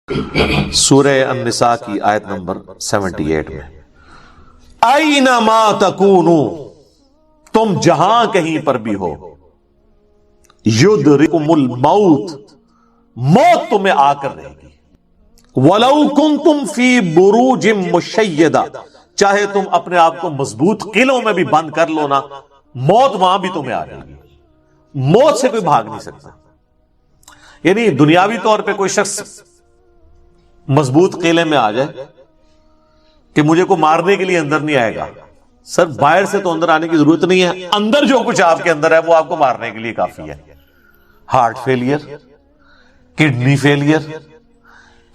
سورہ النساء کی آیت نمبر 78 میں اینما تکونو، تم جہاں کہیں پر بھی ہو، یدرککم الموت، موت تمہیں آ کر رہے گی، ولو کنتم فی بروج مشیدہ، چاہے تم اپنے آپ کو مضبوط قلعوں میں بھی بند کر لو نا، موت وہاں بھی تمہیں آ جائے گی۔ موت سے کوئی بھاگ نہیں سکتا۔ یعنی دنیاوی طور پہ کوئی شخص مضبوط قلعے میں آ جائے کہ مجھے کو مارنے کے لیے اندر نہیں آئے گا، سر باہر سے تو اندر آنے کی ضرورت نہیں ہے، اندر جو کچھ آپ کے اندر ہے وہ آپ کو مارنے کے لیے کافی ہے۔ Heart failure, kidney failure,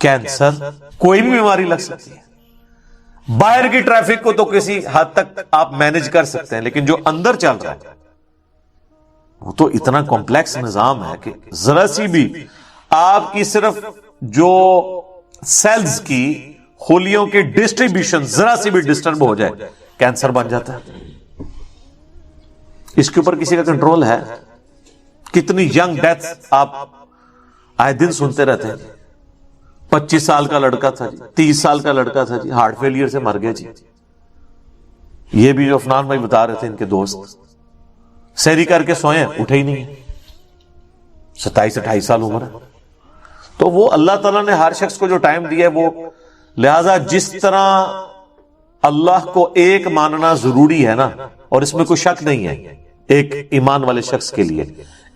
cancer, کوئی بھی بیماری لگ سکتی ہے۔ باہر کی ٹریفک کو تو کسی حد تک آپ مینج کر سکتے ہیں، لیکن جو اندر چل رہا ہے وہ تو اتنا کمپلیکس نظام ہے کہ ذرا سی بھی آپ کی صرف جو سیلز کی خلیوں کی ڈسٹریبیوشن ذرا سی بھی ڈسٹرب ہو جائے کینسر بن جاتا ہے۔ اس کے اوپر کسی کا کنٹرول ہے؟ کتنی ینگ ڈیتھ آپ آئے دن سنتے رہتے ہیں۔ 25 سال کا لڑکا تھا جی، 30 سال کا لڑکا تھا جی، ہارٹ فیلئر سے مر گیا جی۔ یہ بھی جو عفنان بھائی بتا رہے تھے، ان کے دوست سحری کر کے سوئے اٹھے ہی نہیں، 27-28 سال عمر ہے۔ تو وہ اللہ تعالیٰ نے ہر شخص کو جو ٹائم دیا ہے وہ، لہذا جس طرح اللہ کو ایک ماننا ضروری ہے نا، اور اس میں کوئی شک نہیں ہے ایک ایمان والے شخص کے لیے،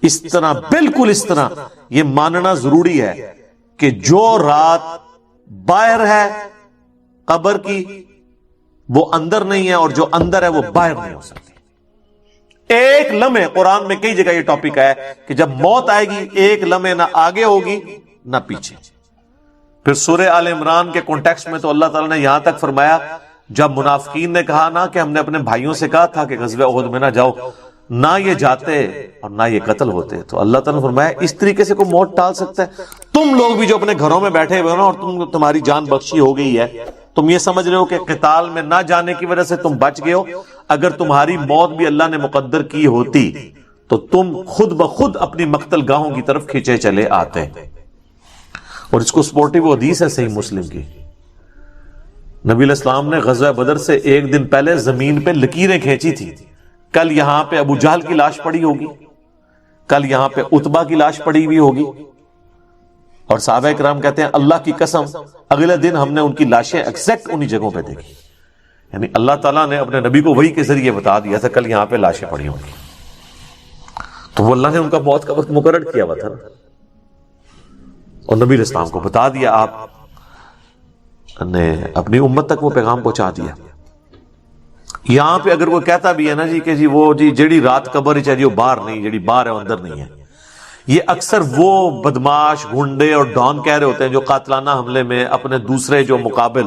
اس طرح بالکل اس طرح یہ ماننا ضروری ہے کہ جو رات باہر ہے قبر کی وہ اندر نہیں ہے، اور جو اندر ہے وہ باہر نہیں ہو سکتی۔ ایک لمحے، قرآن میں کئی جگہ یہ ٹاپک ہے کہ جب موت آئے گی ایک لمحے نہ آگے ہوگی نہ پیچھے۔ پھر سورہ آل عمران کے کانٹیکسٹ میں تو اللہ تعالیٰ نے یہاں تک فرمایا، جب منافقین نے کہا نا کہ ہم نے اپنے بھائیوں سے کہا تھا کہ غزوہ احد میں نہ جاؤ، نہ یہ جاتے اور نہ یہ قتل ہوتے، تو اللہ تعالیٰ نے فرمایا اس طریقے سے کوئی موت ٹال سکتا ہے؟ تم لوگ بھی جو اپنے گھروں میں بیٹھے ہوئے ہو نا، اور تمہاری جان بخشی ہو گئی ہے، تم یہ سمجھ رہے ہو کہ قتال میں نہ جانے کی وجہ سے تم بچ گئے ہو، اگر تمہاری موت بھی اللہ نے مقدر کی ہوتی تو تم خود بخود اپنی مقتل گاہوں کی طرف کھینچے چلے آتے۔ اور اس کو سپورٹیو حدیث ہے صحیح مسلم کی، نبی علیہ السلام نے غزوہ بدر سے ایک دن پہلے زمین پہ لکیریں کھینچی تھی، کل یہاں پہ ابو جہل کی لاش پڑی ہوگی، کل یہاں پہ عتبہ کی لاش پڑی ہوئی ہوگی، اور صحابہ کرام کہتے ہیں اللہ کی قسم اگلے دن ہم نے ان کی لاشیں ایگزیکٹ انہی جگہوں پہ دیکھی۔ یعنی اللہ تعالیٰ نے اپنے نبی کو وحی کے ذریعے بتا دیا تھا کل یہاں پہ لاشیں پڑی ہوں گی، تو وہ اللہ نے ان کا موت کا وقت مقرر کیا ہوا تھا نا، اور نبی علیہ السلام کو بتا دیا، آپ نے اپنی امت تک وہ پیغام پہنچا دیا۔ یہاں پہ اگر کوئی کہتا بھی ہے نا جی کہ جی وہ جی جیڑی رات قبر چاہیے وہ باہر نہیں، جیڑی باہر ہے وہ اندر نہیں ہے، یہ اکثر وہ بدماش گنڈے اور ڈان کہہ رہے ہوتے ہیں جو قاتلانہ حملے میں اپنے دوسرے جو مقابل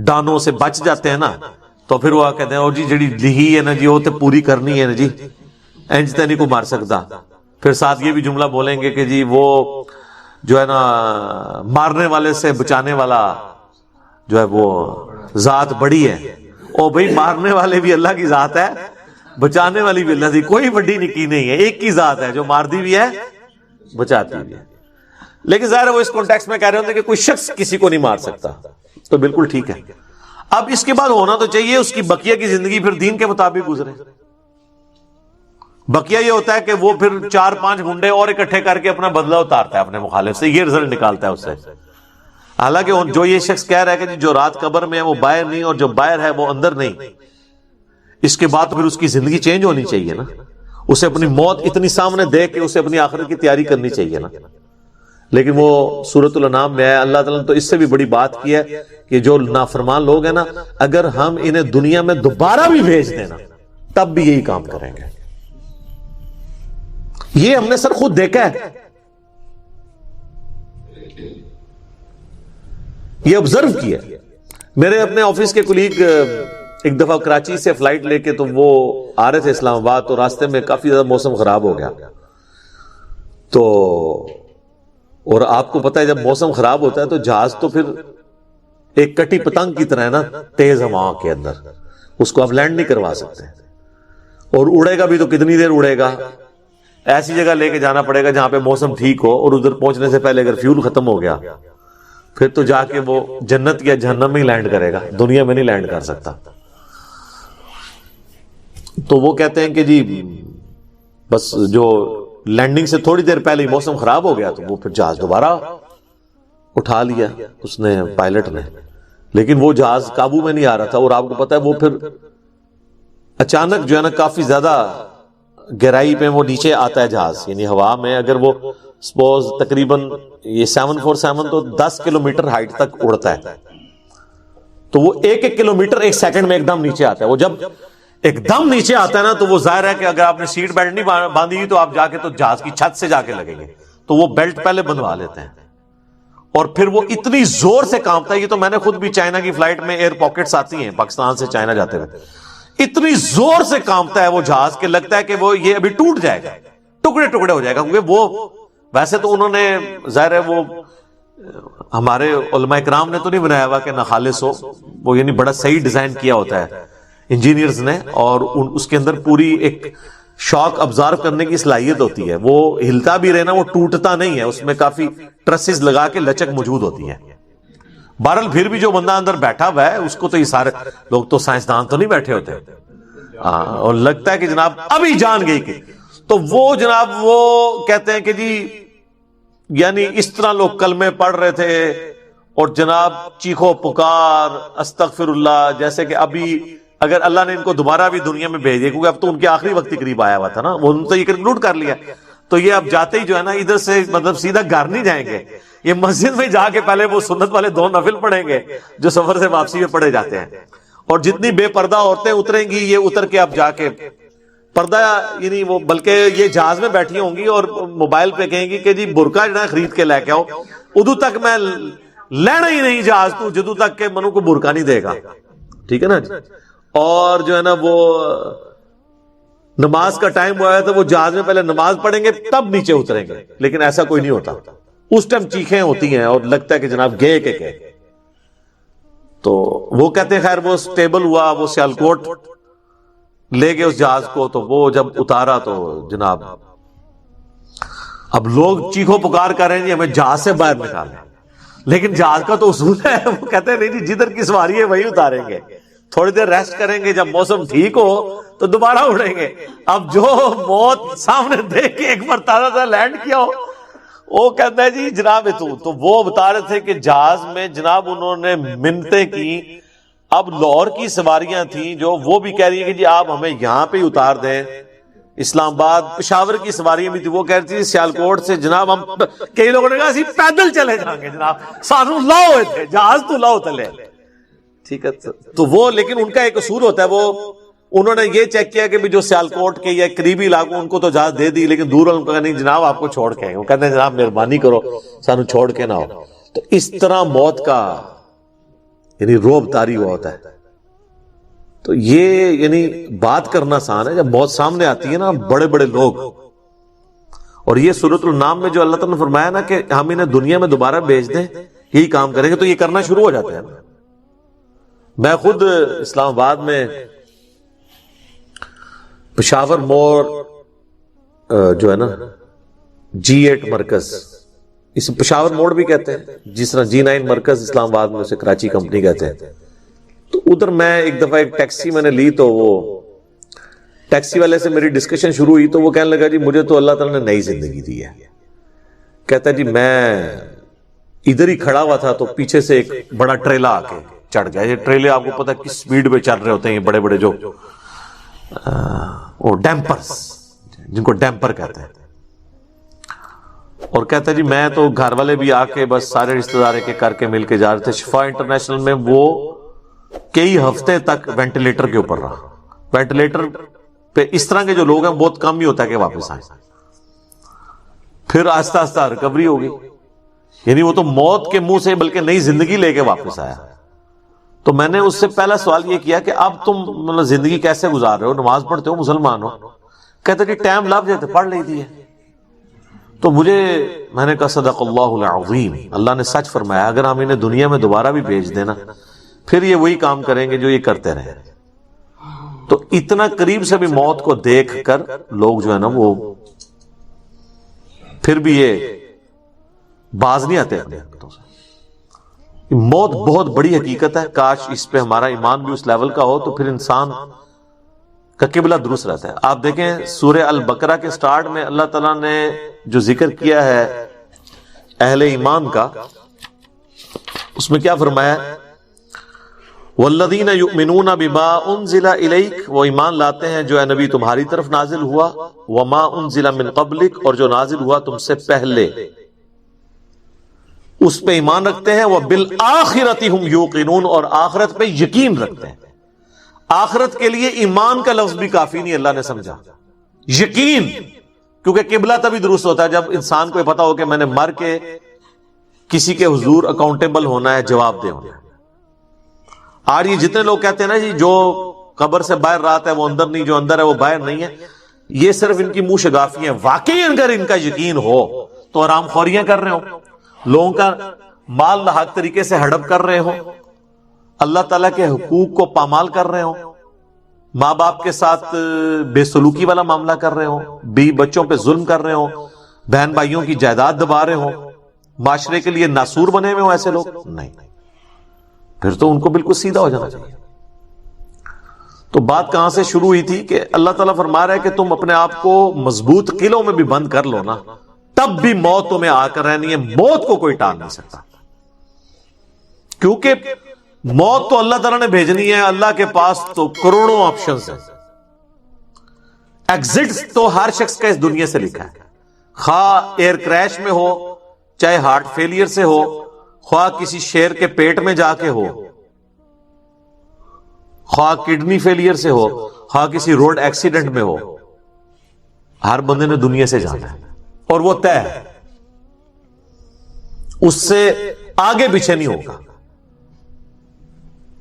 ڈانوں سے بچ جاتے ہیں نا، تو پھر وہ کہتے ہیں او جی جیڑی لہی ہے نا جی وہ تے پوری کرنی ہے نا جی، انج تے نہیں کو مار سکتا۔ پھر ساتھ یہ بھی جملہ بولیں گے کہ جی وہ جو ہے نا مارنے والے سے بچانے والا جو ہے وہ ذات بڑی ہے۔ او بھائی مارنے والے بھی اللہ کی ذات ہے، بچانے والی بھی اللہ کی، کوئی بڑی نکی نہیں ہے، ایک کی ذات ہے جو مارتی بھی ہے بچاتی بھی ہے۔ لیکن ظاہر ہے وہ اس کانٹیکسٹ میں کہہ رہے ہوتے ہیں کہ کوئی شخص کسی کو نہیں مار سکتا، تو بالکل ٹھیک ہے۔ اب اس کے بعد ہونا تو چاہیے اس کی بقیہ کی زندگی پھر دین کے مطابق گزرے۔ بقیہ یہ ہوتا ہے کہ وہ پھر 4-5 گنڈے اور اکٹھے کر کے اپنا بدلہ اتارتا ہے اپنے مخالف سے، یہ رزلٹ نکالتا ہے اس سے۔ حالانکہ جو یہ شخص کہہ رہا ہے کہ جو رات قبر میں ہے وہ باہر نہیں، اور جو باہر ہے وہ اندر نہیں، اس کے بعد پھر اس کی زندگی چینج ہونی چاہیے نا، اسے اپنی موت اتنی سامنے دیکھ کے اسے اپنی آخرت کی تیاری کرنی چاہیے نا۔ لیکن وہ سورۃ الانعام میں ہے، اللہ تعالیٰ نے تو اس سے بھی بڑی بات کی ہے کہ جو نافرمان لوگ ہیں نا، اگر ہم انہیں دنیا میں دوبارہ بھی بھیج دیں نا تب بھی یہی کام کریں گے۔ یہ ہم نے سر خود دیکھا ہے، یہ آبزرو کیا۔ میرے اپنے آفس کے کولیگ ایک دفعہ کراچی سے فلائٹ لے کے تو وہ آ رہے تھے اسلام آباد، تو راستے میں کافی زیادہ موسم خراب ہو گیا، تو اور آپ کو پتا ہے جب موسم خراب ہوتا ہے تو جہاز تو پھر ایک کٹی پتنگ کی طرح ہے نا، تیز ہوا کے اندر اس کو آپ لینڈ نہیں کروا سکتے، اور اڑے گا بھی تو کتنی دیر اڑے گا، ایسی جگہ لے کے جانا پڑے گا جہاں پہ موسم ٹھیک ہو، اور ادھر پہنچنے سے پہلے اگر فیول ختم ہو گیا پھر تو جا کے وہ جنت یا جہنم میں ہی لینڈ کرے گا، دنیا میں نہیں لینڈ کر سکتا۔ تو وہ کہتے ہیں کہ جی بس جو لینڈنگ سے تھوڑی دیر پہلے ہی موسم خراب ہو گیا، تو وہ پھر جہاز دوبارہ اٹھا لیا اس نے، پائلٹ نے، لیکن وہ جہاز قابو میں نہیں آ رہا تھا۔ اور آپ کو پتا ہے وہ پھر اچانک جو ہے نا کافی زیادہ گہرائی پہ وہ نیچے آتا ہے جہاز، یعنی ہوا میں اگر وہ سپوز تقریباً یہ 747 تو 10 کلومیٹر ہائٹ تک اڑتا ہے، تو وہ ایک کلومیٹر ایک سیکنڈ میں ایک دم نیچے آتا ہے۔ وہ جب ایک دم نیچے آتا ہے نا تو وہ ظاہر ہے کہ اگر آپ نے سیٹ بیلٹ نہیں باندھی ہوئی تو آپ جا کے تو جہاز کی چھت سے جا کے لگیں گے، تو وہ بیلٹ پہلے بندھوا لیتے ہیں، اور پھر وہ اتنی زور سے کانپتا ہے۔ یہ تو میں نے خود بھی چائنا کی فلائٹ میں ایئر پاکٹس آتی ہیں پاکستان سے چائنا جاتے ہوئے، اتنی زور سے کانپتا ہے وہ جہاز کہ لگتا ہے کہ وہ یہ ابھی ٹوٹ جائے گا، ٹکڑے ٹکڑے ہو جائے گا، کیونکہ وہ ویسے تو انہوں نے ظاہر ہے وہ ہمارے علماء کرام نے تو نہیں بنایا ہوا کہ ناخالص ہو، وہ یعنی بڑا صحیح ڈیزائن کیا ہوتا ہے انجینئرز نے، اور اس کے اندر پوری ایک شاک ابزارو کرنے کی صلاحیت ہوتی ہے، وہ ہلتا بھی رہنا، وہ ٹوٹتا نہیں ہے، اس میں کافی ٹرسز لگا کے لچک موجود ہوتی ہے۔ بہرحال پھر بھی جو بندہ اندر بیٹھا ہوا ہے اس کو تو یہ سارے لوگ تو سائنسدان تو نہیں بیٹھے ہوتے، اور لگتا ہے کہ جناب ابھی جان گئی کہ، تو وہ جناب وہ کہتے ہیں کہ جی یعنی اس طرح لوگ کلمے پڑھ رہے تھے اور جناب چیخو پکار استغفر اللہ، جیسے کہ ابھی اگر اللہ نے ان کو دوبارہ بھی دنیا میں بھیج دیا، کیونکہ اب تو ان کے آخری وقت کے قریب آیا ہوا تھا نا، وہ تو یہ کنکلوڈ کر لیا، تو یہ اب جاتے ہی جو ہے نا ادھر سے مطلب سیدھا گھر نہیں جائیں گے، یہ مسجد میں جا کے پہلے وہ سنت والے 2 نفل پڑھیں گے جو سفر سے واپسی میں پڑھے جاتے ہیں، اور جتنی بے پردہ عورتیں اتریں گی یہ اتر کے اب جا کے پردہ یعنی وہ، بلکہ یہ جہاز میں بیٹھی ہوں گی اور موبائل پہ کہیں گی کہ جی برقع جو ہے خرید کے لے کے آؤ، ادو تک میں لینا ہی نہیں جہاز تو جدو تک کہ منو کو برقع نہیں دے گا، ٹھیک ہے نا جی۔ اور جو ہے نا وہ نماز کا ٹائم ہوا ہے تو وہ جہاز میں پہلے نماز پڑھیں گے تب نیچے اتریں گے، لیکن ایسا کوئی نہیں ہوتا، اس ٹائم چیخیں ہوتی ہیں اور لگتا ہے کہ جناب گئے کہ گئے۔ تو وہ کہتے ہیں خیر وہ سٹیبل ہوا، وہ سیالکوٹ لے گئے اس جہاز کو، تو وہ جب اتارا تو جناب اب لوگ چیخو پکار کر رہے ہیں جی ہمیں جہاز سے باہر نکالیں، لیکن جہاز کا تو اصول ہے، وہ کہتے ہیں نہیں جی جدھر کی سواری ہے وہی اتاریں گے، تھوڑی دیر ریسٹ کریں گے، جب موسم ٹھیک ہو تو دوبارہ اڑیں گے۔ اب جو موت سامنے دیکھ کے ایک مرتبہ سے لینڈ کیا ہو، وہ کہتا ہے جی جناب تو وہ بتا رہے تھے کہ جہاز میں جناب انہوں نے منتیں کی، اب لاہور کی سواریاں تھیں جو وہ بھی کہہ رہی ہیں کہ جی آپ ہمیں یہاں پہ اتار دیں، اسلام آباد پشاور کی سواریاں بھی تھی، وہ کہہ رہی تھی سیالکوٹ سے جناب ہم، کئی لوگوں نے کہا اسی پیدل چلے جائیں گے جناب، سانو لاؤ ہوئے تھے جہاز تو لاؤ تلے، ٹھیک ہے۔ تو وہ لیکن ان کا ایک اصول ہوتا ہے، وہ انہوں نے یہ چیک کیا کہ بھی جو سیالکوٹ کے یا قریبی علاقوں ان کو تو اجازت دے دی، لیکن دور ان کو کہا نہیں جناب آپ کو چھوڑ کے آئے، وہ کہتے ہیں جناب مہربانی کرو سانو چھوڑ کے نہ ہو۔ تو اس طرح موت کا یعنی روب طاری ہوا ہوتا ہے۔ تو یہ یعنی بات کرنا آسان ہے، جب موت سامنے آتی ہے نا بڑے بڑے لوگ، اور یہ سورۃ النام میں جو اللہ تعالیٰ نے فرمایا نا کہ ہم انہیں دنیا میں دوبارہ بھیج دیں یہی کام کریں گے، تو یہ کرنا شروع ہو جاتے ہیں۔ میں خود اسلام آباد میں پشاور موڑ جو ہے نا G8 مرکز، اس پشاور موڑ بھی کہتے ہیں، جس طرح G9 مرکز اسلام آباد میں اسے کراچی کمپنی کہتے ہیں، تو ادھر میں ایک دفعہ ایک ٹیکسی میں نے لی، تو وہ ٹیکسی والے سے میری ڈسکشن شروع ہوئی، تو وہ کہنے لگا جی مجھے تو اللہ تعالیٰ نے نئی زندگی دی ہے، کہتا ہے جی میں ادھر ہی کھڑا ہوا تھا تو پیچھے سے ایک بڑا ٹریلا آ کے چڑھ گیا، یہ ٹریلے آپ کو پتا کس سپیڈ پہ چل رہے ہوتے ہیں، یہ بڑے بڑے جو وہ ڈیمپرز جن کو ڈیمپر کہتے ہیں، اور کہتا ہے جی میں تو گھر والے بھی آ کے بس سارے رشتہ دار کے کر کے مل کے جا رہے تھے، شفا انٹرنیشنل میں وہ کئی ہفتے تک وینٹیلیٹر کے اوپر رہا، وینٹیلیٹر پہ اس طرح کے جو لوگ ہیں بہت کم ہی ہوتا ہے کہ واپس آئیں، پھر آہستہ آہستہ ریکوری ہوگی، یعنی وہ تو موت کے منہ سے بلکہ نئی زندگی لے کے واپس آیا۔ تو میں نے اس سے پہلا سوال یہ کیا کہ اب تم مطلب زندگی کیسے گزار رہے ہو، نماز پڑھتے ہو، مسلمان ہو؟ کہتے کہ ٹائم لگ جاتے پڑھ لیتی ہے۔ تو میں نے کہا صدق اللہ العظیم، اللہ نے سچ فرمایا، اگر ہم انہیں دنیا میں دوبارہ بھی بھیج دینا پھر یہ وہی کام کریں گے جو یہ کرتے رہے۔ تو اتنا قریب سے بھی موت کو دیکھ کر لوگ جو ہے نا وہ پھر بھی یہ باز نہیں آتے اپنے حرکتوں سے۔ موت بہت بڑی حقیقت ہے، کاش اس پہ ہمارا ایمان بھی اس لیول کا ہو تو پھر انسان کا قبلہ درست رہتا ہے۔ آپ دیکھیں سورہ البقرہ کے سٹارٹ میں اللہ تعالیٰ نے جو ذکر کیا ہے اہل ایمان کا، اس میں کیا فرمایا؟ والذین یؤمنون بما انزل الیک، وہ ایمان لاتے ہیں جو اے نبی تمہاری طرف نازل ہوا، وما انزل من قبلک، اور جو نازل ہوا تم سے پہلے، اس پہ ایمان رکھتے ہیں، وبالآخرۃ ہم یوقنون، اور آخرت پہ یقین رکھتے ہیں۔ آخرت کے لیے ایمان کا لفظ بھی کافی نہیں، اللہ نے سمجھا یقین، کیونکہ قبلہ تبھی درست ہوتا ہے جب انسان کو پتا ہو کہ میں نے مر کے کسی کے حضور اکاؤنٹیبل ہونا ہے، جواب دہ ہونا ہے۔ اور یہ جتنے لوگ کہتے ہیں نا جی جو قبر سے باہر رات ہے وہ اندر نہیں، جو اندر ہے وہ باہر نہیں ہے، یہ صرف ان کی منہ شگافی ہیں۔ واقعی اگر ان کا یقین ہو تو حرام خوریاں کر رہے ہو، لوگوں کا مال ناحق طریقے سے ہڑپ کر رہے ہو، اللہ تعالیٰ کے حقوق کو پامال کر رہے ہو، ماں باپ کے ساتھ بے سلوکی والا معاملہ کر رہے ہو، بیوی بچوں پہ ظلم کر رہے ہو، بہن بھائیوں کی جائیداد دبا رہے ہو، معاشرے کے لیے ناسور بنے ہوئے ہو، ایسے لوگ نہیں، پھر تو ان کو بالکل سیدھا ہو جانا چاہیے۔ تو بات کہاں سے شروع ہوئی تھی کہ اللہ تعالیٰ فرما رہا ہے کہ تم اپنے آپ کو مضبوط قلعوں میں بھی بند کر لو نا، تب بھی موت تمہیں آ کر رہنی ہے، موت کو کوئی ٹال نہیں سکتا، کیونکہ موت تو اللہ تعالیٰ نے بھیجنی ہے، اللہ کے پاس تو کروڑوں آپشنز ہیں، ایگزٹ تو ہر شخص کا اس دنیا سے لکھا ہے، خواہ ایئر کریش میں ہو، چاہے ہارٹ فیلئر سے ہو، خواہ کسی شیر کے پیٹ میں جا کے ہو، خواہ کڈنی فیلئر سے ہو، خواہ کسی روڈ ایکسیڈنٹ میں ہو، ہر بندے نے دنیا سے جانا ہے اور وہ طے ہے، اس سے آگے پیچھے نہیں ہوگا۔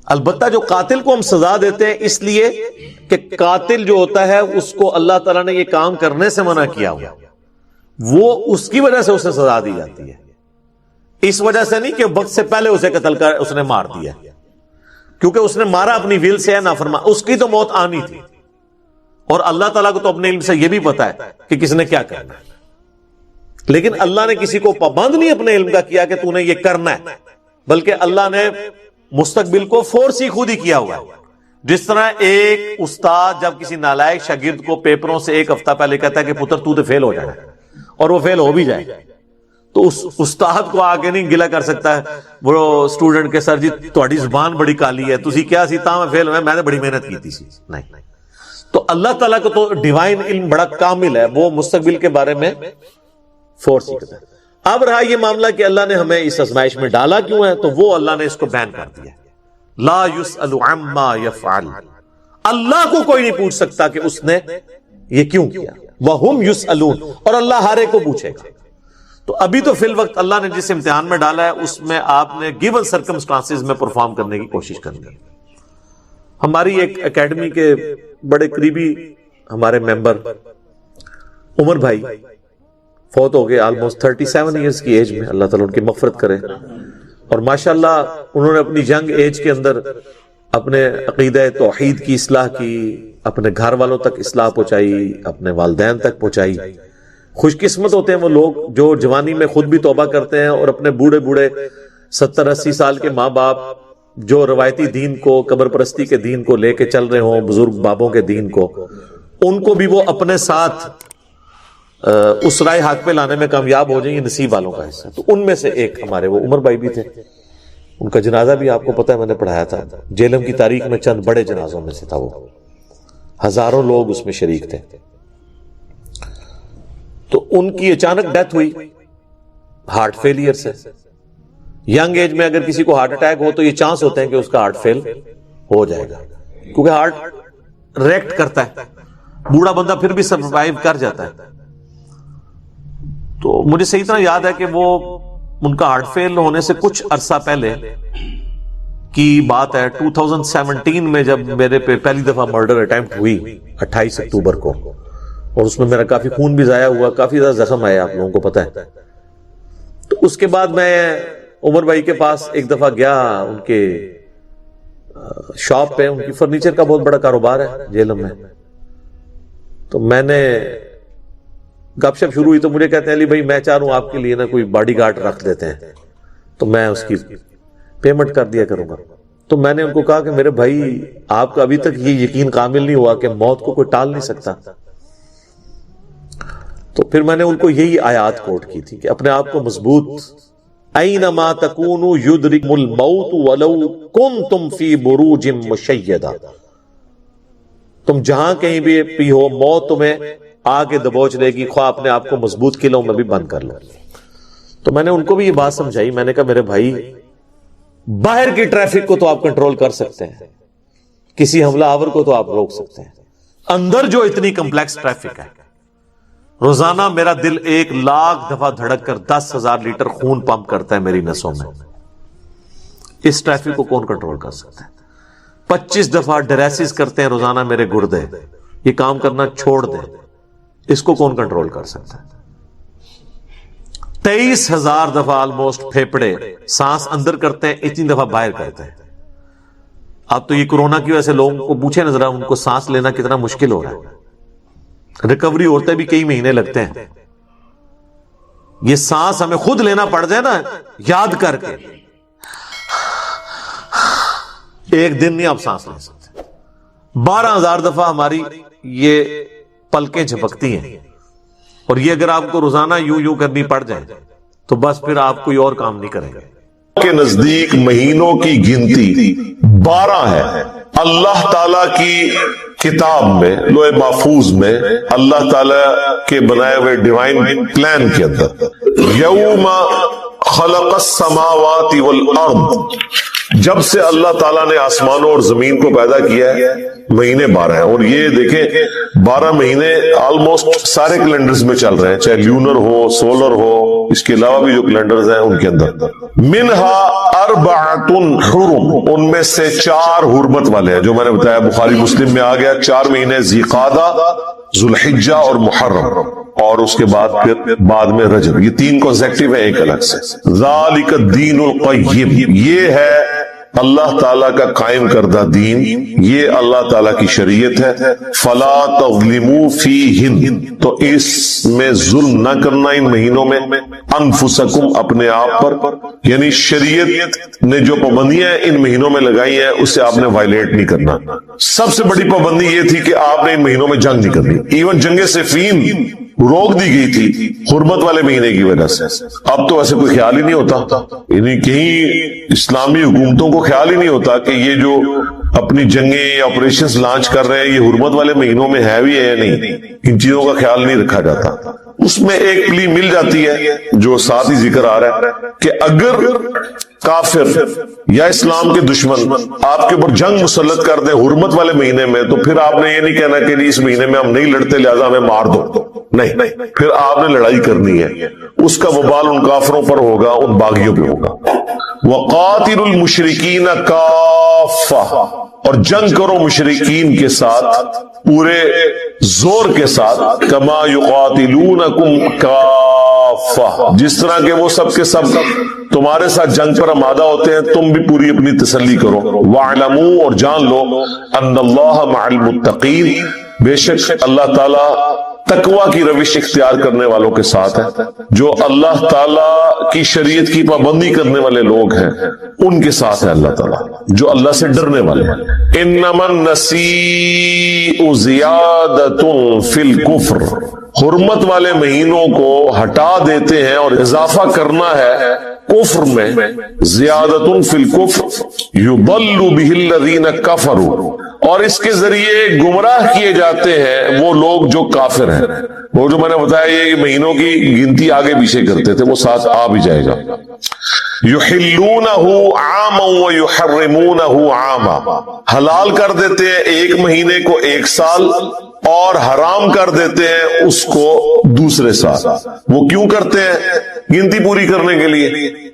البتہ جو قاتل کو ہم سزا دیتے ہیں اس لیے کہ قاتل جو ہوتا ہے اس کو اللہ تعالیٰ نے یہ کام کرنے سے منع کیا ہوا، وہ اس کی وجہ سے اسے سزا دی جاتی ہے، اس وجہ سے نہیں کہ وقت سے پہلے اسے قتل کر اس نے مار دیا، کیونکہ اس نے مارا اپنی ویل سے ہے، نافرمان، اس کی تو موت آنی تھی، اور اللہ تعالیٰ کو تو اپنے علم سے یہ بھی پتا ہے کہ کس نے کیا کرنا ہے، لیکن اللہ نے کسی کو پابند نہیں اپنے علم کا کیا کہ تو نے یہ کرنا ہے، بلکہ اللہ نے مستقبل کو فورس ہی خود ہی کیا ہوا ہے۔ جس طرح ایک استاد جب کسی نالائق شاگرد کو پیپروں سے ایک ہفتہ پہلے کہتا ہے کہ پتر تو فیل ہو جائے، اور وہ فیل ہو بھی جائے، تو اس استاد کو آگے نہیں گلا کر سکتا ہے وہ اسٹوڈنٹ کے، سر جی تہاڈی زبان بڑی کالی ہے، تسی کیا سی تاں میں فیل ہویا، میں نے بڑی محنت کی تھی، نہیں۔ تو اللہ تعالیٰ کو تو ڈیوائن علم بڑا کامل ہے، وہ مستقبل کے بارے میں فورس ہی کرتا ہے۔ اب رہا یہ معاملہ کہ اللہ نے ہمیں اس آزمائش میں ڈالا کیوں ہے، تو وہ اللہ نے اس کو بین کر دیا، لا یسأل عما یفعل، اللہ کو کوئی نہیں پوچھ سکتا کہ اس نے یہ کیوں کیا، وہم یسألون، اور اللہ ہر ایک کو پوچھے گا۔ تو ابھی تو فی الوقت اللہ نے جس امتحان میں ڈالا ہے اس میں آپ نے گیون سرکمسٹانسز میں پرفارم کرنے کی کوشش کرنی ہے۔ ہماری ایک اکیڈمی کے بڑے قریبی ہمارے ممبر عمر بھائی فوت ہو گئے آلموسٹ 37 ایئرز کی ایج میں، اللہ تعالیٰ ان کی مغفرت کرے، اور ماشاءاللہ انہوں نے اپنی ینگ ایج کے اندر اپنے عقیدہ توحید کی اصلاح کی، اپنے گھر والوں تک اصلاح پہنچائی، اپنے والدین تک پہنچائی۔ خوش قسمت ہوتے ہیں وہ لوگ جو جوانی میں خود بھی توبہ کرتے ہیں اور اپنے بوڑھے 70-80 سال کے ماں باپ جو روایتی دین کو، قبر پرستی کے دین کو لے کے چل رہے ہوں، بزرگ بابوں کے دین کو، ان کو بھی وہ اپنے ساتھ اس رائے حق پہ لانے میں کامیاب ہو جائیں، یہ نصیب والوں کا حصہ۔ تو ان میں سے ایک ہمارے وہ عمر بھائی بھی تھے، ان کا جنازہ بھی آپ کو پتہ ہے میں نے پڑھایا تھا، جیلم کی تاریخ میں چند بڑے جنازوں میں سے تھا، وہ ہزاروں لوگ اس میں شریک تھے۔ تو ان کی اچانک ڈیتھ ہوئی ہارٹ فیلئر سے۔ ینگ ایج میں اگر کسی کو ہارٹ اٹیک ہو تو یہ چانس ہوتے ہیں کہ اس کا ہارٹ فیل ہو جائے گا، کیونکہ ہارٹ ریئیکٹ کرتا ہے، بوڑھا بندہ پھر بھی سروائیو کر جاتا ہے۔ تو مجھے صحیح طرح یاد ہے کہ وہ ان کا ہارٹ فیل ہونے سے کچھ عرصہ پہلے کی بات ہے، 2017 میں جب میرے پہ پہلی دفعہ مرڈر اٹیمپٹ ہوئی 28 اکتوبر کو، اور اس میں میرا کافی خون بھی ضائع ہوا، کافی زیادہ زخم آیا، آپ لوگوں کو پتہ ہے۔ تو اس کے بعد میں عمر بھائی کے پاس ایک دفعہ گیا، ان کے شاپ پہ، ان کی فرنیچر کا بہت بڑا کاروبار ہے جیلم میں، تو میں نے گپ شپ شروع ہوئی، تو مجھے کہتے ہیں علی بھائی میں چاہ رہا ہوں آپ کے لیے نا کوئی باڈی گارڈ رکھ دیتے ہیں، تو میں اس کی پیمنٹ کر دیا کروں گا. تو میں نے ان کو کہا کہ میرے بھائی آپ کا ابھی تک یہ یقین کامل نہیں ہوا کہ موت کو کوئی ٹال نہیں سکتا. تو پھر میں نے ان کو یہی آیات کوٹ کی تھی کہ اپنے آپ کو مضبوط، اینما تکونوا یدرککم الموت ولو کنتم فی بروج مشیدہ، تم جہاں کہیں بھی ہو موت تمہیں آ کے دبوچ لے گی، خواہ اپنے آپ کو مضبوط قلعوں میں بھی بند کر لو. تو میں نے ان کو بھی یہ بات سمجھائی. میں نے کہا میرے بھائی باہر کی ٹریفک کو تو آپ کنٹرول کر سکتے ہیں، کسی حملہ آور کو تو آپ روک سکتے ہیں، اندر جو اتنی کمپلیکس ٹریفک ہے، روزانہ میرا دل 1,00,000 دفعہ دھڑک کر 10,000 لیٹر خون پمپ کرتا ہے میری نسوں میں، اس ٹریفک کو کون کنٹرول کر سکتا ہے؟ 25 دفعہ ڈریسز کرتے ہیں روزانہ میرے گردے، یہ کام کرنا چھوڑ دیں، اس کو کون کنٹرول کر سکتا ہے؟ 23,000 دفعہ آلموسٹ پھیپڑے سانس اندر کرتے ہیں، اتنی دفعہ باہر کرتے ہیں. اب تو یہ کورونا کی وجہ سے لوگوں کو پوچھیں نظر، ان کو سانس لینا کتنا مشکل ہو رہا ہے، ریکوری ہوتے بھی کئی مہینے لگتے ہیں. یہ سانس ہمیں خود لینا پڑ جائے نا یاد کر کے، ایک دن نہیں آپ سانس لے سکتے. 12,000 دفعہ ہماری یہ پلکیں جھپکتی ہیں، اور یہ اگر آپ کو روزانہ یوں کرنی پڑ جائے تو بس پھر آپ کوئی اور کام نہیں کریں گے. کے نزدیک مہینوں کی گنتی 12 ہے. اللہ تعالی کی کتاب میں، لوح محفوظ میں، اللہ تعالی کے بنائے ہوئے ڈیوائن پلان کے اندر یوم خلق السماوات والارض، جب سے اللہ تعالیٰ نے آسمانوں اور زمین کو پیدا کیا ہے مہینے 12 ہیں. اور یہ دیکھیں 12 مہینے آلموسٹ سارے کیلنڈرز میں چل رہے ہیں، چاہے لیونر ہو، سولر ہو، اس کے علاوہ بھی جو کیلنڈرز ہیں ان کے اندر. منہا اربعۃ حرم، ان میں سے 4 حرمت والے ہیں، جو میں نے بتایا بخاری مسلم میں آ گیا. 4 مہینے ذی قعدہ، ذوالحجہ اور محرم، اور اس کے بعد پھر بعد میں رجب. یہ 3 کنسیکٹیو ہے ایک الگ سے. ذالک الدین القیم، یہ ہے اللہ تعالیٰ کا قائم کردہ دین، یہ اللہ تعالیٰ کی شریعت ہے. فلا تظلموا فیہن، تو اس میں ظلم نہ کرنا ان مہینوں میں، انفسکم، اپنے آپ پر. یعنی شریعت نے جو پابندیاں ان مہینوں میں لگائی ہیں اسے آپ نے وائلیٹ نہیں کرنا. سب سے بڑی پابندی یہ تھی کہ آپ نے ان مہینوں میں جنگ نہیں کرنی. ایون جنگ صفین روک دی گئی تھی حرمت والے مہینے کی وجہ سے. اب تو ایسے کوئی خیال ہی نہیں ہوتا، یعنی کہیں اسلامی حکومتوں کو خیال ہی نہیں ہوتا کہ یہ جو اپنی جنگیں یا آپریشنز لانچ کر رہے ہیں یہ حرمت والے مہینوں میں ہے بھی ہے یا نہیں. ان چیزوں کا خیال نہیں رکھا جاتا. اس میں ایک پلی مل جاتی ہے جو ساتھ ہی ذکر آ رہا ہے کہ اگر کافر یا اسلام کے دشمن آپ کے اوپر جنگ مسلط کر دیں حرمت والے مہینے میں، تو پھر آپ نے یہ نہیں کہنا کہ اس مہینے میں ہم نہیں لڑتے لہذا ہمیں مار دو. نہیں، پھر آپ نے لڑائی کرنی ہے. اس کا وبال ان کافروں پر ہوگا، ان باغیوں پہ ہوگا. وقاتل المشرکین کافہ، اور جنگ کرو مشرکین کے ساتھ پورے زور کے ساتھ. کما یقاتلونکم کافہ، جس طرح کہ وہ سب کے سب تمہارے ساتھ جنگ پر آمادہ ہوتے ہیں، تم بھی پوری اپنی تسلی کرو. وَاعْلَمُوا، اور جان لو، ان اللہ مع المتقین، بے شک اللہ تعالی تقوی کی روش اختیار کرنے والوں کے ساتھ ہے. جو اللہ تعالیٰ کی شریعت کی پابندی کرنے والے لوگ ہیں ان کے ساتھ ہے اللہ تعالیٰ، جو اللہ سے ڈرنے والے ہیں. انما النسیء زیادۃ فی الکفر، حرمت والے مہینوں کو ہٹا دیتے ہیں اور اضافہ کرنا ہے کفر میں. زیادۃ فی الکفر یضل بہ الذین کفروا، اور اس کے ذریعے گمراہ کیے جاتے ہیں وہ لوگ جو کافر ہیں. وہ جو میں نے بتایا یہ مہینوں کی گنتی آگے پیچھے کرتے تھے وہ ساتھ آ بھی جائے گا. یحلونہ عاما ویحرمونہ عاما، حلال کر دیتے ہیں ایک مہینے کو ایک سال اور حرام کر دیتے ہیں اس کو دوسرے سال. وہ کیوں کرتے ہیں؟ گنتی پوری کرنے کے لیے.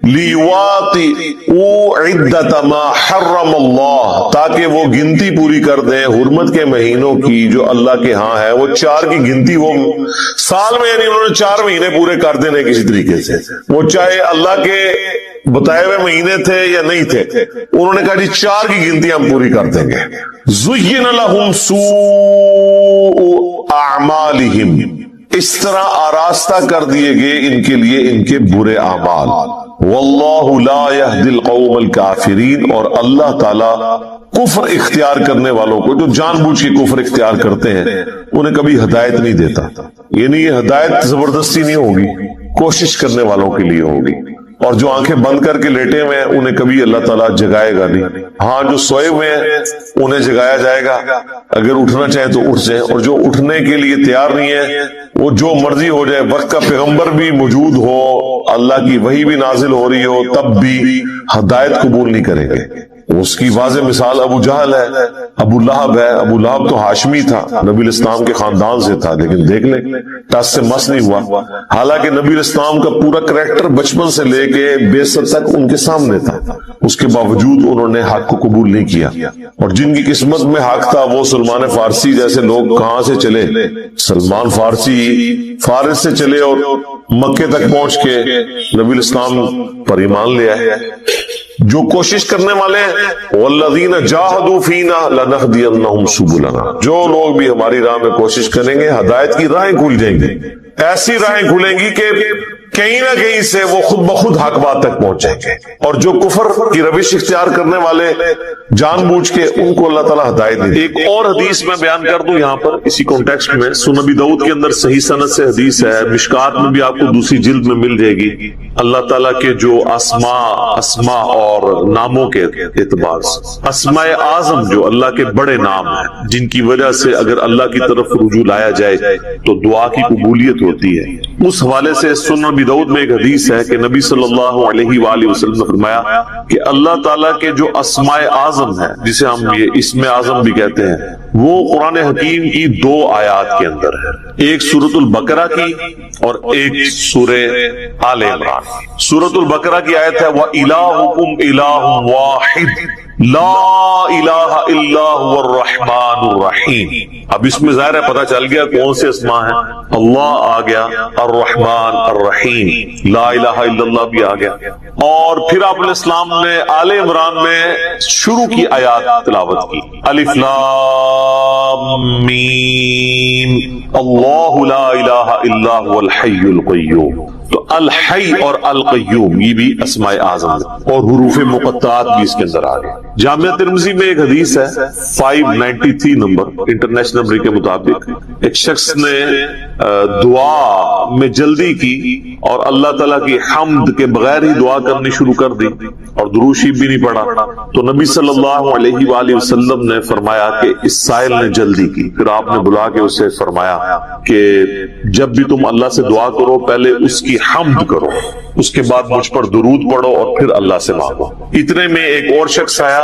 لیواطئوا عدۃ ما حرم اللہ، تاکہ وہ گنتی پوری کر دیں حرمت کے مہینوں کی جو اللہ کے ہاں ہے. وہ 4 کی گنتی وہ سال میں، یعنی انہوں نے 4 مہینے پورے کر دینے کسی طریقے سے، وہ چاہے اللہ کے بتائے ہوئے مہینے تھے یا نہیں تھے، انہوں نے کہا جی 4 کی گنتی ہم پوری کر دیں گے. زین لہم سوء اعمالہم، اس طرح آراستہ کر دیے گئے ان کے لیے ان کے برے اعمال. واللہ لا یہدی القوم الکافرین، اور اللہ تعالی کفر اختیار کرنے والوں کو جو جان بوجھ کے کفر اختیار کرتے ہیں انہیں کبھی ہدایت نہیں دیتا. یعنی یہ ہدایت زبردستی نہیں ہوگی، کوشش کرنے والوں کے لیے ہوگی. اور جو آنکھیں بند کر کے لیٹے ہوئے ہیں انہیں کبھی اللہ تعالیٰ جگائے گا نہیں. ہاں جو سوئے ہوئے ہیں انہیں جگایا جائے گا، اگر اٹھنا چاہیں تو اٹھ جائیں. اور جو اٹھنے کے لیے تیار نہیں ہے وہ جو مرضی ہو جائے، وقت کا پیغمبر بھی موجود ہو، اللہ کی وحی بھی نازل ہو رہی ہو، تب بھی ہدایت قبول نہیں کریں گے. اس کی واضح مثال ابو جہل ہے، ابو لہب ہے. ابو لہب تو ہاشمی تھا، نبی الاسلام کے خاندان سے تھا، لیکن دیکھ لیں ٹس سے مس نہیں ہوا. حالانکہ نبی الاسلام کا پورا کریکٹر بچپن سے لے کے بعثت تک ان کے سامنے تھا، اس کے باوجود انہوں نے حق کو قبول نہیں کیا. اور جن کی قسمت میں حق تھا وہ سلمان فارسی جیسے لوگ کہاں سے چلے. سلمان فارسی فارس سے چلے اور مکے تک پہنچ کے نبی الاسلام پر ایمان لے آئے. جو کوشش کرنے والے ہیں والذین جاہدوا فینا لنہدینہم سبلنا، جو لوگ بھی ہماری راہ میں کوشش کریں گے ہدایت کی راہیں کھل جائیں گی. ایسی راہیں کھلیں گی کہ کہیں نہ کہیں سے وہ خود بخود حق بات تک پہنچ جائیں گے. اور جو کفر کی روش اختیار کرنے والے جان بوجھ کے ان کو اللہ تعالیٰ ہدایت نہیں. ایک اور حدیث میں بیان کر دوں یہاں پر اسی کانٹیکسٹ میں. سنن ابی داؤد کے اندر صحیح سند سے حدیث ہے، مشکات میں بھی آپ کو دوسری جلد میں مل جائے گی. اللہ تعالیٰ کے جو اسماء اور ناموں کے اعتبار سے اسماء اعظم جو اللہ کے بڑے نام ہیں جن کی وجہ سے اگر اللہ کی طرف رجوع لایا جائے تو دعا کی قبولیت ہوتی ہے، اس حوالے سے سنن ابی داؤد میں ایک حدیث ہے کہ نبی صلی اللہ علیہ وآلہ وسلم نے فرمایا کہ اللہ تعالیٰ کے جو اسماء اعظم ہے جسے ہم یہ اسم اعظم بھی کہتے ہیں، وہ قرآن حکیم کی 2 آیات کے اندر ہے. ایک سورۃ البقرہ کی اور ایک سورہ آل عمران. سورۃ البقرہ کی آیت ہے وَإِلَٰهُكُمْ إِلَٰهٌ وَاحِدٌ لا الہ الا هو الرحمن الرحیم. اب اس میں ظاہر ہے پتہ چل گیا کون سے اسماء ہیں. اللہ آ گیا، الرحمن الرحیم، لا الہ الا اللہ بھی آ گیا. اور پھر آپ علیہ السلام نے آل عمران میں شروع کی آیات تلاوت کی. الف لام میم اللہ لا الہ الا هو الحی القیوم. تو الحی اور القیوم یہ بھی اسماء اعظم ہے، اور حروف مقطعات بھی اس کے اندر آ گئے. جامعہ ترمذی میں ایک حدیث ہے 593 نمبر انٹرنیشنل نمبر کے مطابق، ایک شخص نے دعا میں جلدی کی اور اللہ تعالیٰ کی حمد کے بغیر ہی دعا کرنی شروع کر دی اور درود شریف بھی نہیں پڑھا. تو نبی صلی اللہ علیہ وآلہ وسلم نے فرمایا کہ اس سائل نے جلدی کی. پھر آپ نے بلا کے اسے فرمایا کہ جب بھی تم اللہ سے دعا کرو پہلے اس کی حمد کرو، اس کے بعد مجھ پر درود پڑھو اور پھر اللہ سے مانگو. اتنے میں ایک اور شخص آیا،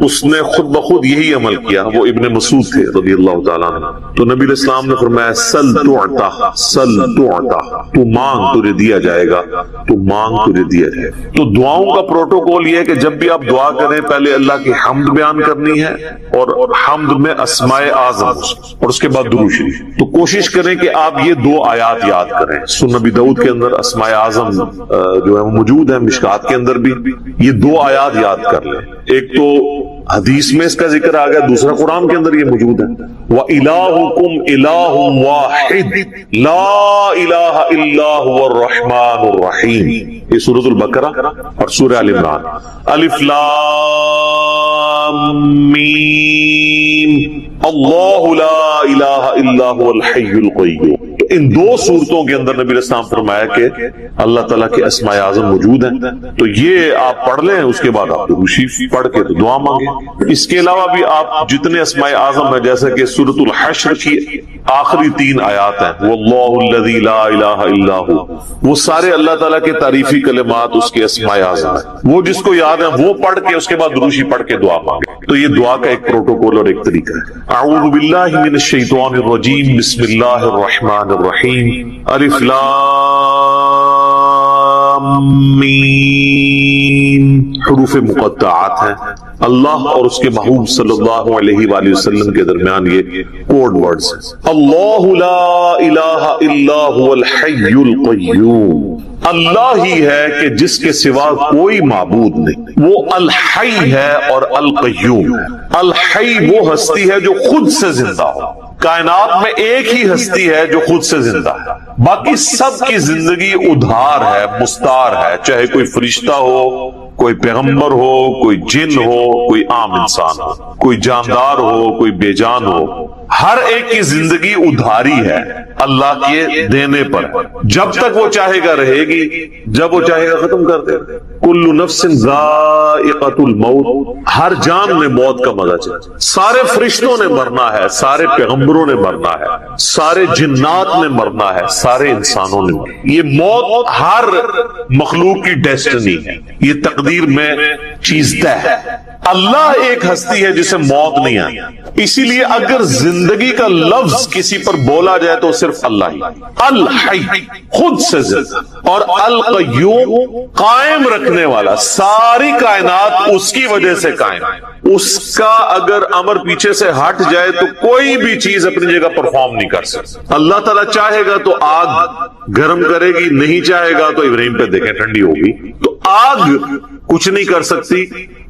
اس نے خود بخود یہی عمل کیا. وہ ابن مسعود تھے رضی اللہ تعالیٰ عنہ. تو نبی علیہ السلام نے فرمایا سل تعطا، سل تعطا، تو مانگ تجھے دیا جائے گا، تو مانگ تجھے دیا جائے گا. تو دعاؤں کا پروٹوکول یہ ہے کہ جب بھی آپ دعا کریں پہلے اللہ کی حمد بیان کرنی ہے اور حمد میں اسماء اعظم اور اس کے بعد درود شریف. تو کوشش کریں کہ آپ یہ 2 آیات یاد کریں. سنن ابی داؤد کے اندر اسماء اعظم جو ہے وہ موجود ہے، مشکات کے اندر بھی یہ 2 آیات یاد کر لیں. ایک تو حدیث میں اس کا ذکر آ گیا، دوسرا قرآن کے اندر یہ موجود ہے وَإِلَٰهُكُمْ إِلَٰهٌ وَاحِدٌ لَا إِلَٰهَ إِلَّا هُوَ الرَّحْمَٰنُ الرَّحِيمُ. یہ سورۃ البقرہ اور سورہ آل عمران. الف لام میم اللہ لا الہ الا هو الحی القیوم. ان 2 صورتوں کے اندر نبی علیہ السلام فرمایا کہ اللہ تعالیٰ کے اسماء اعظم موجود ہیں. تو یہ آپ پڑھ لیں، اس کے بعد آپ درود شریف پڑھ کے تو دعا مانگیں. اس کے علاوہ بھی آپ جتنے اسماء اعظم ہیں جیسے کہ سورۃ الحشر کی آخری 3 آیات ہیں واللہ الذی لا الہ الا ہو، وہ سارے اللہ تعالیٰ کے تعریفی کلمات اس کے اسماء اعظم ہیں. وہ جس کو یاد ہے وہ پڑھ کے اس کے بعد درود شریف پڑھ کے دعا مانگے. تو یہ دعا کا ایک پروٹوکول اور ایک طریقہ ہے. اعوذ باللہ من الشیطان الرجیم بسم اللہ الرحمن الرحیم. الف لام میم حروف مقطعات ہیں. اللہ اور اس کے محبوب صلی اللہ علیہ وآلہ وسلم کے درمیان یہ کوڈ ورڈز ہیں. اللہ لا الہ الا هو الحی القیوم. اللہ ہی ہے کہ جس کے سوا کوئی معبود نہیں. وہ الحی ہے اور القیوم ہے. الحی وہ ہستی ہے جو خود سے زندہ ہو. کائنات میں ایک ہی ہستی ہے جو خود سے زندہ ہے، باقی سب کی زندگی ادھار ہے، مستار ہے، چاہے کوئی فرشتہ ہو، کوئی پیغمبر ہو، کوئی جن ہو، کوئی عام انسان ہو، کوئی جاندار ہو، کوئی بے جان ہو، ہر ایک کی زندگی ادھاری ہے اللہ کے دینے پر، جب تک وہ چاہے گا رہے گی، جب وہ چاہے گا ختم کر دے گا۔ کل نفس ذائقۃ الموت، ہر جان نے موت کا مزہ چکھا، سارے فرشتوں نے مرنا ہے، سارے پیغمبروں نے مرنا ہے، سارے جنات نے مرنا ہے، سارے انسانوں نے مرنا ہے۔ یہ موت ہر مخلوق کی ڈیسٹنی ہے، یہ تقدیر میں چیز طے ہے۔ اللہ ایک ہستی ہے جسے موت نہیں آتی، اسی لیے اگر زندگی کا لفظ کسی پر بولا جائے تو صرف اللہ ہی، الحی خود سے زندہ، اور القیوم قائم رکھنے والا، ساری کائنات اس کی وجہ سے قائم ہے، اس کا اگر امر پیچھے سے ہٹ جائے تو کوئی بھی چیز اپنی جگہ پرفارم نہیں کر سکتی۔ اللہ تعالیٰ چاہے گا تو آگ گرم کرے گی، نہیں چاہے گا تو ابراہیم پہ دیکھیں ٹھنڈی ہوگی، تو آگ کچھ نہیں کر سکتی۔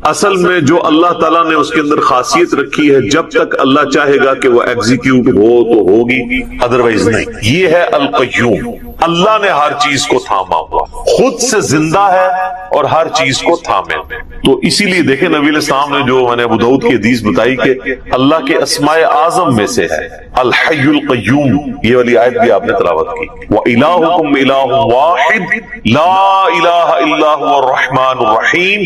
اصل میں جو اللہ تعالیٰ نے اس کے اندر خاصیت رکھی ہے، جب تک اللہ چاہے گا کہ وہ ایگزیکیوٹ ہو تو ہوگی، ادروائز نہیں۔ یہ ہے القیوم، اللہ نے ہر چیز کو تھاما ہوا، خود سے زندہ ہے اور ہر چیز کو تھامے۔ تو اسی لیے دیکھیں نبی علیہ السلام نے جو میں نے ابو داؤد کی حدیث بتائی کہ اللہ کے اسماء اعظم میں سے ہے الحی القیوم، یہ والی آیت بھی آپ نے تلاوت کی، وَإِلَٰهُكُمْ إِلَٰهٌ وَاحِدٌ لَا إِلَٰهَ إِلَّا هُوَ الرَّحْمَٰنُ الرَّحِيمُ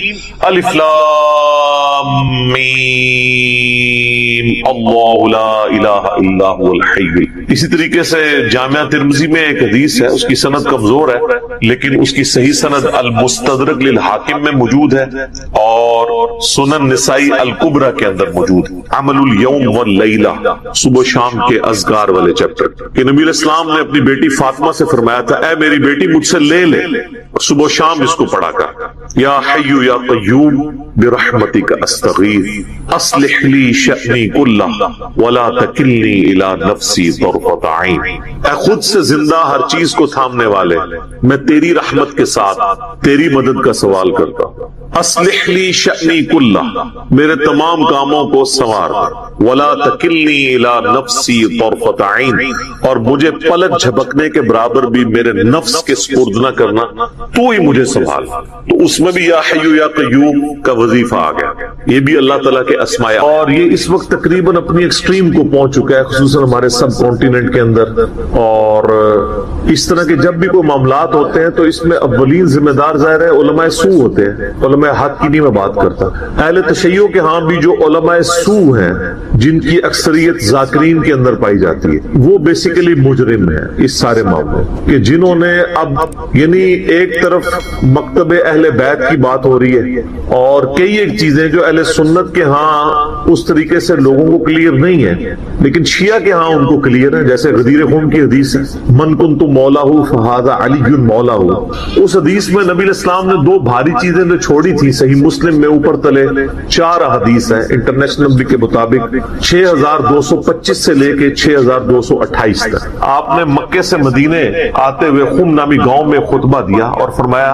الف لام میم اللہ لا الہ الا هو الحی۔ اسی طریقے سے جامعہ ترمذی میں ایک حدیث ہے، اس کی سند کمزور ہے لیکن اس کی صحیح سند المستدرک للحاکم میں موجود ہے اور سنن نسائی الکبرى کے اندر موجود ہے، عمل الیوم واللیلہ، صبح شام کے اذکار والے چیپٹر، کہ نبی علیہ السلام نے اپنی بیٹی فاطمہ سے فرمایا تھا، اے میری بیٹی مجھ سے لے لے، صبح شام اس کو پڑھا کر، یا حی یا قیوم برحمتک استغیث اصلح لی شأنی کلہ ولا تکلنی الی نفسی طرفۃ عین۔ اے خود سے زندہ ہر چیز کو تھامنے والے، میں تیری رحمت کے ساتھ تیری مدد کا سوال کرتا ہوں، اصلح لی شأنی کلہ، میرے تمام کاموں کو سنوار دے، ولا تکلنی الی نفسی طرفۃ عین، اور مجھے پلک جھپکنے کے برابر بھی میرے نفس کے سپرد نہ کرنا، تو ہی مجھے سنبھال۔ تو اس میں بھی یا حی یا قیوم کا وظیفہ آ گیا، یہ بھی اللہ تعالیٰ کے اسماء، اور یہ اس وقت تقریباً اپنی ایکسٹریم کو پہنچ چکا ہے، خصوصاً ہمارے سب کانٹیننٹ کے اندر۔ اور اس طرح کے جب بھی کوئی معاملات ہوتے ہیں تو اس میں اولین ذمہ دار ظاہر ہے علماء سو ہوتے ہیں، علماء حق کی نہیں میں بات کرتا، اہل تشیع کے ہاں بھی جو علماء سو ہیں جن کی اکثریت ذاکرین کے اندر پائی جاتی ہے، وہ بیسیکلی مجرم ہے اس سارے معاملے، کہ جنہوں نے اب یعنی ایک طرف مکتب اہل بیت کی بات ہو رہی ہے اور کئی ایک چیزیں جو اہل سنت کے ہاں اس طریقے سے لوگوں کو کلیئر نہیں ہے، لیکن شیعہ کے ہاں ان کو کلیئر ہے، جیسے غدیر خون کی حدیث ہے، من کنت مولاہ فہذا علی مولاہ، اس حدیث میں نبی علیہ السلام نے دو بھاری چیزیں جو چھوڑی تھی، صحیح مسلم میں اوپر تلے 4 حدیث ہیں انٹرنیشنل نمبر کے مطابق 6225 سے لے کے 6228 تک۔ آپ نے مکے سے مدینے آتے ہوئے خم نامی گاؤں میں خطبہ دیا اور فرمایا،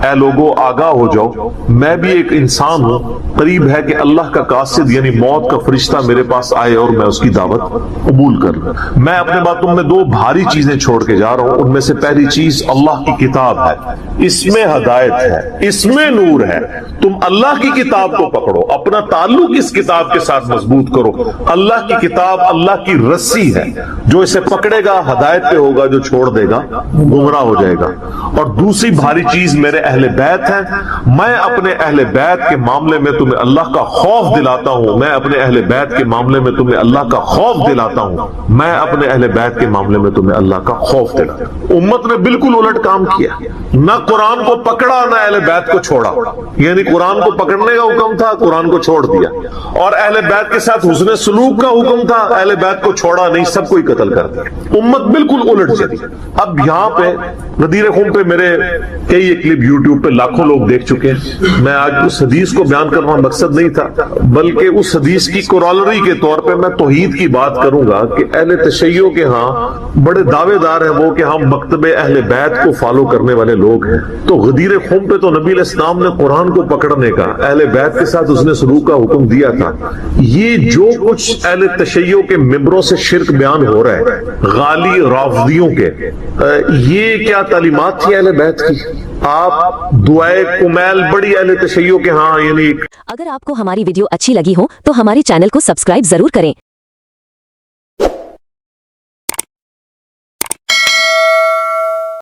اے لوگوں آگاہ ہو جاؤ، میں بھی ایک انسان ہوں، قریب ہے کہ اللہ کا قاصد یعنی موت کا فرشتہ میرے پاس آئے اور میں اس کی دعوت قبول کر لوں۔ میں اپنے باتوں میں 2 بھاری چیزیں چھوڑ کے جا رہا ہوں، ان میں سے پہلی چیز اللہ کی کتاب ہے، اس میں ہدایت ہے، اس میں نور ہے، تم اللہ کی کتاب کو پکڑو، اپنا تعلق اس کتاب کے ساتھ مضبوط کرو۔ اللہ کی کتاب اللہ کی رسی ہے، جو اسے پکڑے گا ہدایت پہ ہوگا، جو چھوڑ دے گا گمراہ ہو جائے گا۔ اور دوسری بھاری چیز میرے اہل بیت ہیں، میں اپنے اہل بیت کے معاملے میں تمہیں اللہ کا خوف دلاتا ہوں، میں اپنے اہل بیت کے معاملے میں تمہیں اللہ کا خوف دلاتا ہوں، میں اپنے اہل بیت کے معاملے میں تمہیں اللہ کا خوف دلاتا ہوں۔ امت نے بالکل الٹ کام کیا، نہ قرآن کو پکڑا نہ اہل بیت کو چھوڑا، یعنی قرآن کو پکڑنے کا حکم تھا، قرآن کو چھوڑ دیا، اور اہل بیت کے ساتھ حسن سلوک کا حکم تھا، اہل بیت کو چھوڑا نہیں، سب کو ہی قتل کر دیا۔ امت بالکل الٹ چلی۔ اب یہاں پہ غدیر خون پہ میرے کئی ایک کلپ یوٹیوب پہ لاکھوں لوگ دیکھ چکے ہیں، میں آج اس حدیث کو بیان کرنا مقصد نہیں تھا، بلکہ اس حدیث کی کورالری کے طور پہ میں توحید کی بات کروں گا کہ اہل تشیع کے ہاں بڑے دعوے دار ہیں وہ کہ ہم مکتب اہل بیت کو فالو کرنے والے لوگ ہیں. تو غدیر خم پہ تو نبی علیہ السلام نے قرآن کو پکڑنے کا، اہل بیت کے ساتھ اس نے سلوک کا حکم دیا تھا. یہ جو کچھ اہل تشیع کے ممبروں سے شرک بیان ہو رہا ہے غالی رافضیوں کے، یہ کیا تعلیمات تھی اہل بیت کی؟ آپ دعائے کمیل بڑی اہل تشیع کے ہاں یعنی. اگر آپ کو ہماری ویڈیو اچھی لگی ہو تو ہمارے چینل کو سبسکرائب ضرور کریں